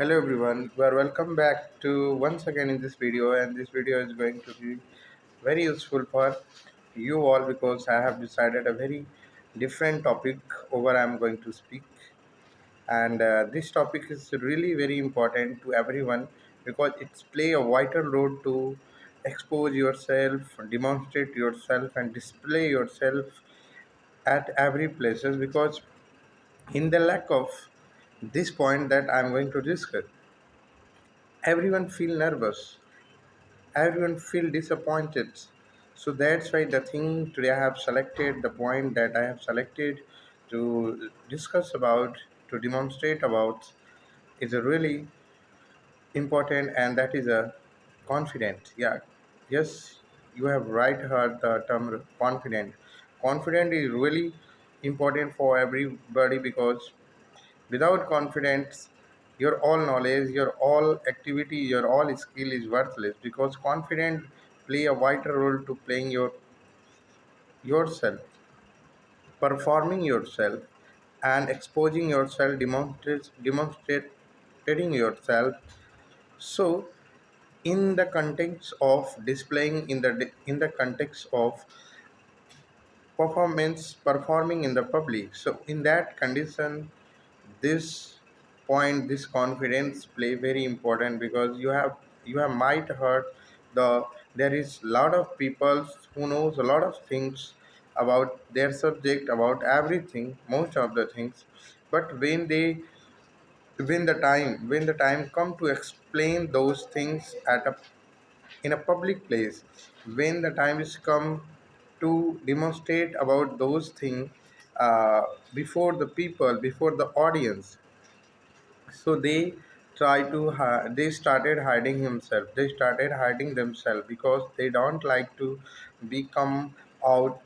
Hello everyone, you are welcome back to once again in this video, and this video is going to be very useful for you all because I have decided a very different topic over I am going to speak. And this topic is really very important to everyone because it's play a vital role to expose yourself, demonstrate yourself, and display yourself at every places, because in the lack of this point that I'm going to discuss, everyone feel nervous, everyone feel disappointed. So that's why the thing today I have selected, the point that I have selected to discuss about, to demonstrate about, is a really important, and that is a confident. Yeah, yes, you have right heard the term confident. Confident is really important for everybody because without confidence, your all knowledge, your all activity, your all skill is worthless, because confidence play a vital role to playing yourself, performing yourself, and exposing yourself, demonstrating yourself. So, in the context of displaying, in the context of performing in the public, so in that condition, this point, this confidence play very important, because you have might heard the there is lot of people who knows a lot of things about their subject, about everything, most of the things, but when the time come to explain those things in a public place, when the time is come to demonstrate about those things uh, before the people, before the audience, so they started hiding himself, they started hiding themselves, because they don't like to become out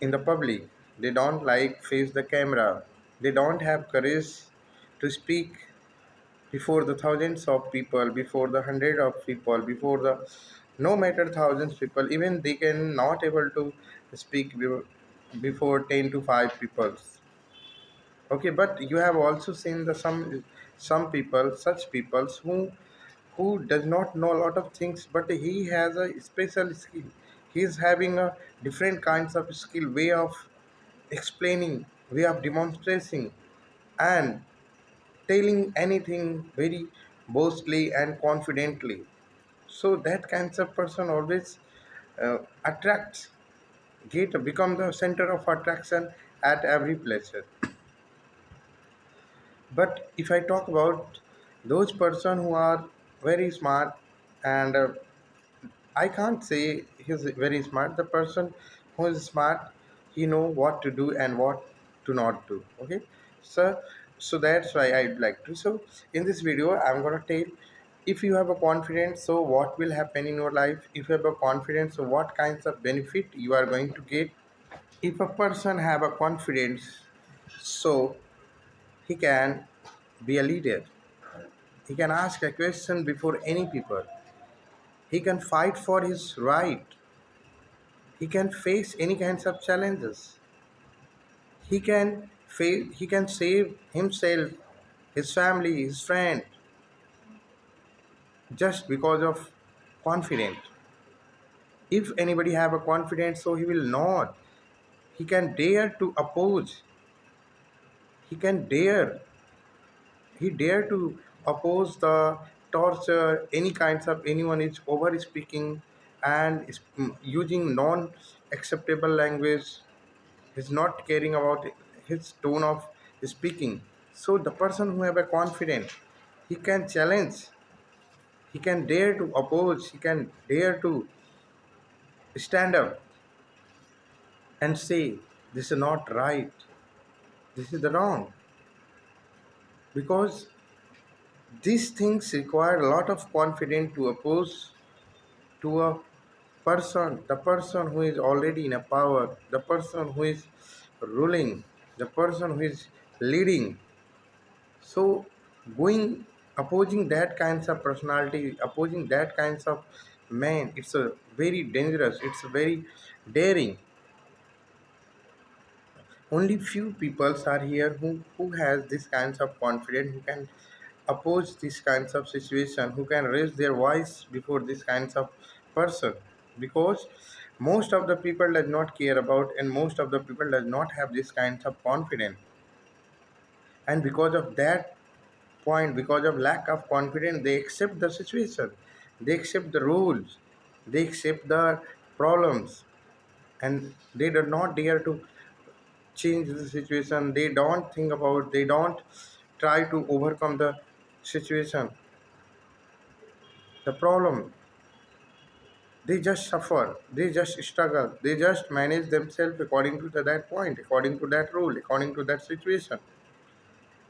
in the public, they don't like face the camera, they don't have courage to speak before the thousands of people, before the hundred of people, before the no matter thousands people, even they can not able to speak before 10 to 5 people. Okay, but you have also seen the some people, such people who does not know a lot of things, but he has a special skill. He is having a different kinds of skill, way of explaining, way of demonstrating, and telling anything very boastfully and confidently. So that kinds of person always attracts, get become the center of attraction at every place. But if I talk about those person who are very smart, and I can't say he's very smart. The person who is smart, he know what to do and what to not do. Okay, so that's why I'd like to. So in this video, I'm gonna tell, if you have a confidence, so what will happen in your life. If you have a confidence, so what kinds of benefit you are going to get. If a person have a confidence, so he can be a leader. He can ask a question before any people. He can fight for his right. He can face any kinds of challenges. He can save himself, his family, his friend, just because of confidence. If anybody have a confidence, so he will not. He can dare to oppose. He can dare. He dare to oppose the torture, any kinds of anyone is over speaking and is using non acceptable language. He's not caring about his tone of speaking. So the person who have a confidence, he can challenge, he can dare to oppose, he can dare to stand up and say this is not right, this is the wrong, because these things require a lot of confidence to oppose to a person, the person who is already in a power, the person who is ruling, the person who is leading. So going, opposing that kinds of personality, opposing that kinds of man, it's a very dangerous, it's a very daring. Only few peoples are here who has this kinds of confidence, who can oppose these kinds of situation, who can raise their voice before these kinds of person. Because most of the people does not care about, and most of the people does not have this kinds of confidence. And because of that point, because of lack of confidence, they accept the situation, they accept the rules, they accept the problems, and they do not dare to change the situation. They don't think about, they don't try to overcome the situation, the problem. They just suffer, they just struggle, they just manage themselves according to that point, according to that rule, according to that situation.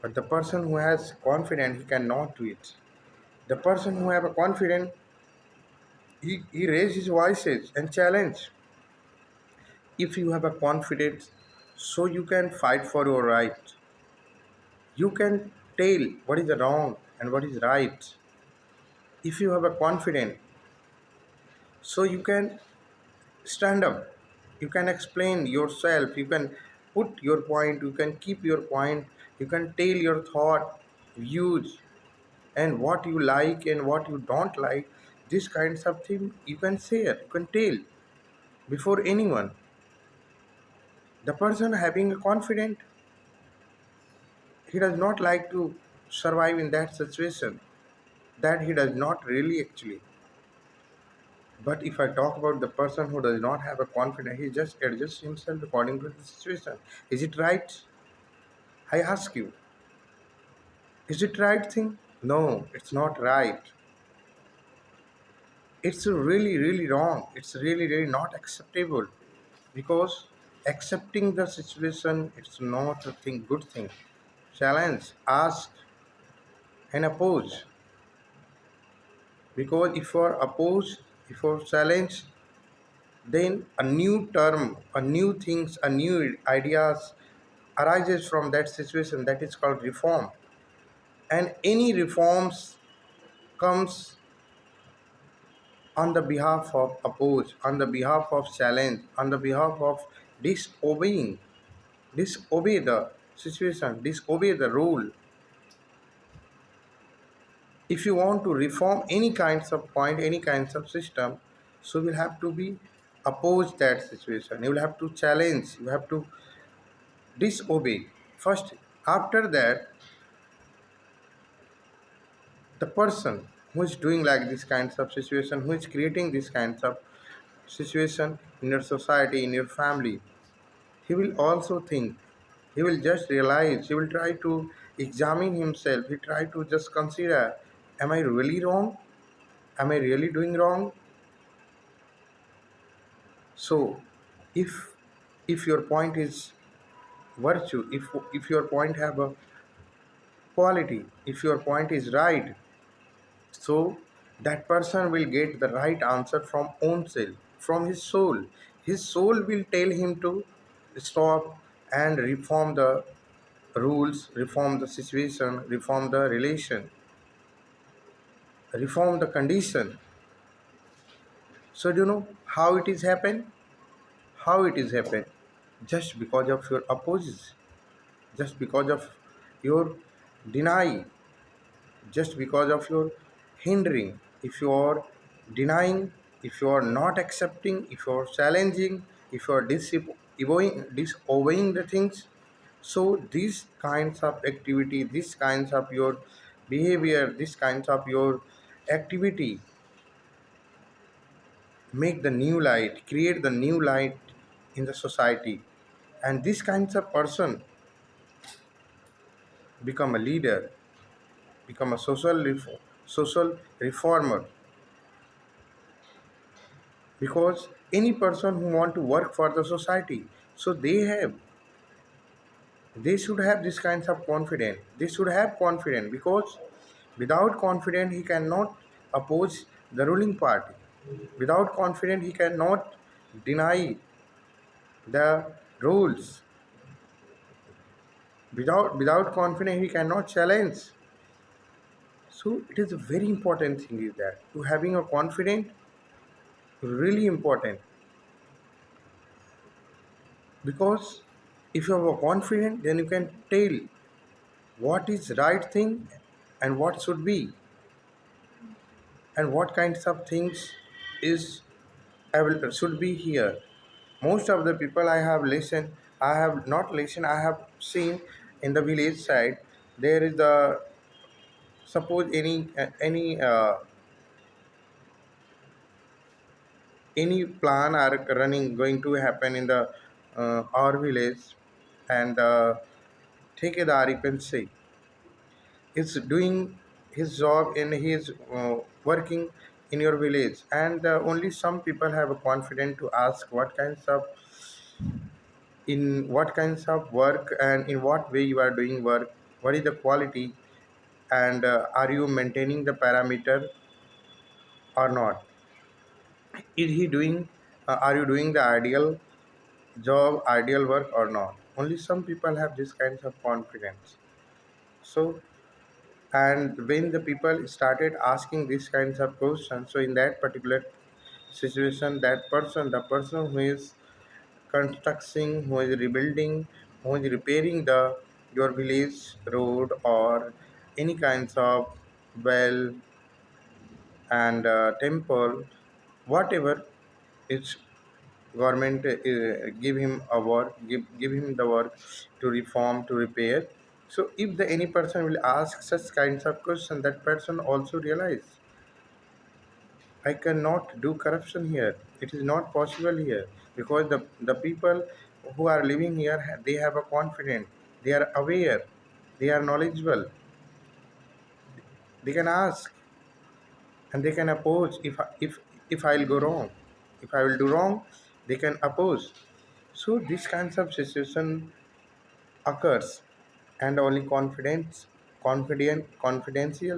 But the person who has confidence, he cannot do it. The person who have a confidence, he raise his voices and challenge. If you have a confidence, so you can fight for your right. You can tell what is wrong and what is right. If you have a confidence, so you can stand up, you can explain yourself, you can put your point, you can keep your point, you can tell your thought, views, and what you like and what you don't like. These kinds of things you can share, you can tell before anyone. The person having a confidence, he does not like to survive in that situation, that he does not really actually. But if I talk about the person who does not have a confidence, he just adjusts himself according to the situation. Is it right? I ask you, is it right thing? No, it's not right. It's really, really wrong. It's really, really not acceptable. Because accepting the situation, it's not a thing, good thing. Challenge, ask, and oppose. Because if you are opposed, if you are challenged, then a new term, a new things, a new ideas arises from that situation, that is called reform. And any reforms comes on the behalf of oppose, on the behalf of challenge, on the behalf of disobeying, disobey the situation, disobey the rule. If you want to reform any kinds of point, any kinds of system, so you will have to be oppose that situation. You will have to challenge, you have to disobey. First, after that, the person who is doing like this kinds of situation, who is creating this kinds of situation in your society, in your family, he will also think, he will just realize, he will try to examine himself, he try to just consider, am I really wrong, am I really doing wrong? So if your point is virtue, if your point have a quality, if your point is right, so that person will get the right answer from own self, from his soul. His soul will tell him to stop and reform the rules, reform the situation, reform the relation, reform the condition. So do you know how it is happened? How it is happened? Just because of your opposes, just because of your deny, just because of your hindering. If you are denying, if you are not accepting, if you are challenging, if you are disobeying the things, so these kinds of activity, these kinds of your behavior, these kinds of your activity make the new light, create the new light in the society. And these kinds of person become a leader, become a social reformer. Because any person who want to work for the society, so they should have this kinds of confidence, they should have confidence. Because without confidence he cannot oppose the ruling party, without confidence he cannot deny the rules, without confidence he cannot challenge. So it is a very important thing is that to having a confidence, really important. Because if you have a confidence, then you can tell what is right thing and what should be, and what kinds of things is should be here. Most of the people I have listened, I have not listened, I have seen in the village side, there is the, suppose any plan are running going to happen in the our village, and ठेकेदार you can say is doing his job and he is working in your village, and only some people have a confidence to ask what kinds of, in what kinds of work and in what way you are doing work, what is the quality, and are you maintaining the parameter or not, is he doing, are you doing the ideal job, ideal work or not. Only some people have this kinds of confidence. So, and when the people started asking these kinds of questions, so in that particular situation, that person, the person who is constructing, who is rebuilding, who is repairing the your village road or any kinds of well and temple, whatever, it's government give him a work, give him the work to reform, to repair. So if the any person will ask such kinds of question, that person also realize I cannot do corruption here, it is not possible here, because the people who are living here they have a confidence, they are aware, they are knowledgeable, they can ask and they can oppose if I'll go wrong, if I will do wrong, they can oppose. So this kinds of situation occurs, and only confidential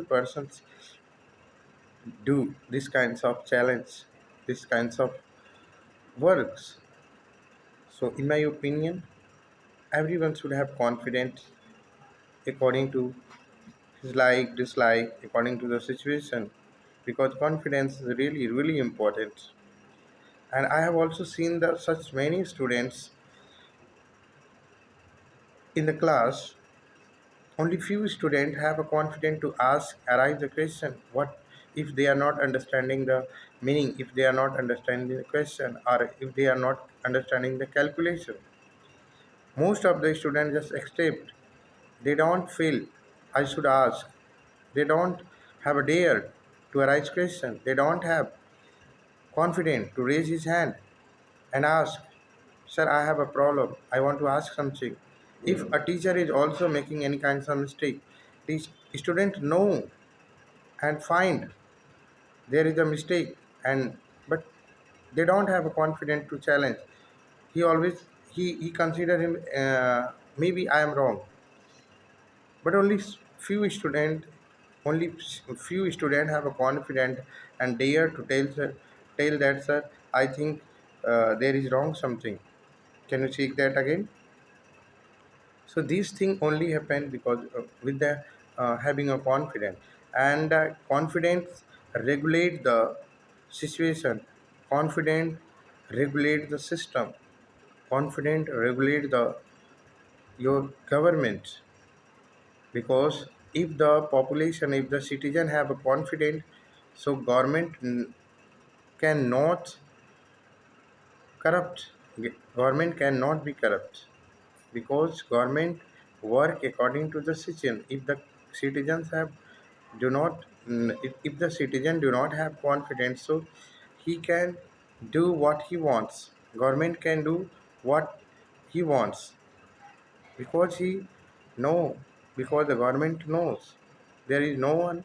persons do these kinds of challenge, these kinds of works. So in my opinion, everyone should have confidence according to his like, dislike, according to the situation, because confidence is really important. And I have also seen the such many students in the class. Only few students have a confidence to ask, arise the question, what if they are not understanding the meaning, if they are not understanding the question, or if they are not understanding the calculation. Most of the students just accept. They don't feel I should ask. They don't have a dare to arise question. They don't have confidence to raise his hand and ask, sir, I have a problem. I want to ask something. If a teacher is also making any kinds of mistake, the student know and find there is a mistake, and but they don't have a confidence to challenge. He always he consider him, maybe I am wrong, but only few student have a confidence and dare to tell that, sir, I think there is wrong something, can you check that again. So these things only happen because with the having a confidence, and confidence regulate the situation, confident regulate the system, confident regulate the your government, because if the population, if the citizen have a confidence, so government cannot corrupt. Government cannot be corrupt, because government work according to the citizen. If the citizens have do not if the citizen do not have confidence, so he can do what he wants, government can do what he wants, because he know, because the government knows there is no one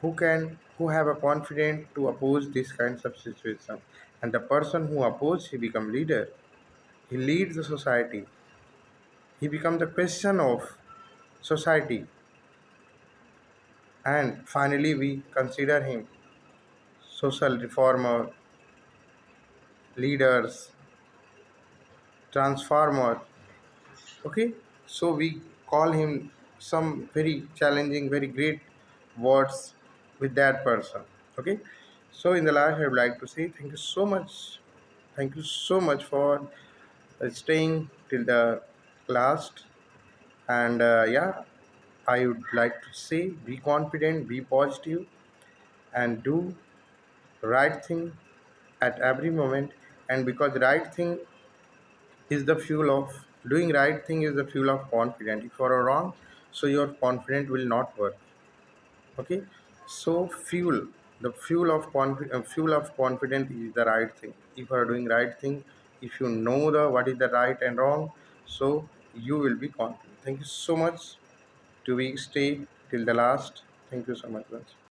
who have a confidence to oppose these kinds of situation, and the person who oppose, he become leader, he leads the society, he becomes the question of society, and finally we consider him social reformer, leaders, transformer. Okay, so we call him some very challenging, very great words with that person. Okay, so in the last I would like to say thank you so much, thank you so much for staying till the last, and yeah, I would like to say, be confident, be positive, and do right thing at every moment. And because right thing is the fuel of doing right thing is the fuel of confidence. If you are wrong, so your confidence will not work. Okay, so fuel of confidence is the right thing. If you are doing right thing, if you know the what is the right and wrong, so you will be confident. Thank you so much to be stay till the last. Thank you so much.